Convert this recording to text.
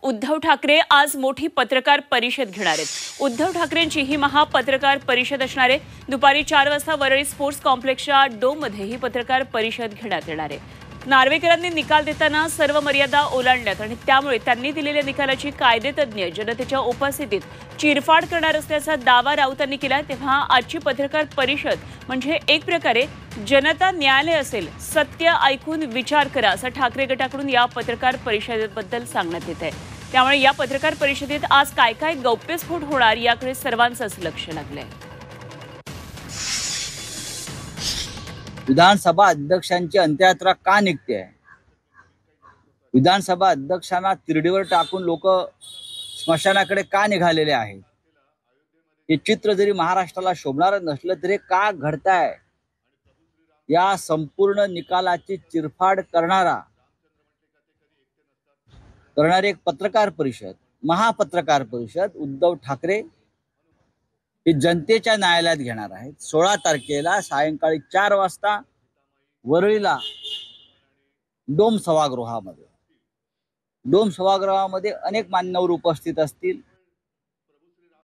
उद्धव ठाकरे आज मोठी पत्रकार परिषद घेणार आहेत। उद्धव ठाकरेंची ही महापत्रकार परिषद असणार आहे। दुपारी 4 वाजता वरळी स्पोर्ट्स कॉम्प्लेक्सच्या डोममध्ये ही पत्रकार परिषद घेण्यात येणार आहे। नार्वेकरांनी निकाल देताना सर्व मर्यादा ओलांडल्यात आणि त्यामुळे त्यांनी दिलेल्या निकालाची कायदेतज्ञ जनतेच्या उपस्थितीत चिरफाड करणार असल्याचा दावा राऊतांनी केला। तेव्हा आजची पत्रकार परिषद म्हणजे एक प्रकारे जनता न्यायालय असेल, सत्य ऐकून विचार करा असं ठाकरे गटाकडून या पत्रकार परिषदेबद्दल सांगण्यात येत आहे। त्यामुळे या पत्रकार परिषदेत आज काय काय गौप्यस्फोट होणार याकडे सर्वांचंच लक्ष लागलंय। विधानसभा अध्यक्षांची अंत्ययात्रा का निघते आहे? विधानसभा अध्यक्षांना तिरडीवर टाकून लोक स्मशानाकडे का निघालेले आहेत? हे चित्र जरी महाराष्ट्राला शोभणार नसलं तरी का घडताय? या संपूर्ण निकालाची चिरफाड करणारी एक पत्रकार परिषद, महापत्रकार परिषद उद्धव ठाकरे हे जनतेच्या न्यायालयात घेणार आहेत। 16 तारखेला सायंकाळी 4 वाजता वरळीला डोम सभागृहामध्ये अनेक मान्यवर उपस्थित असतील।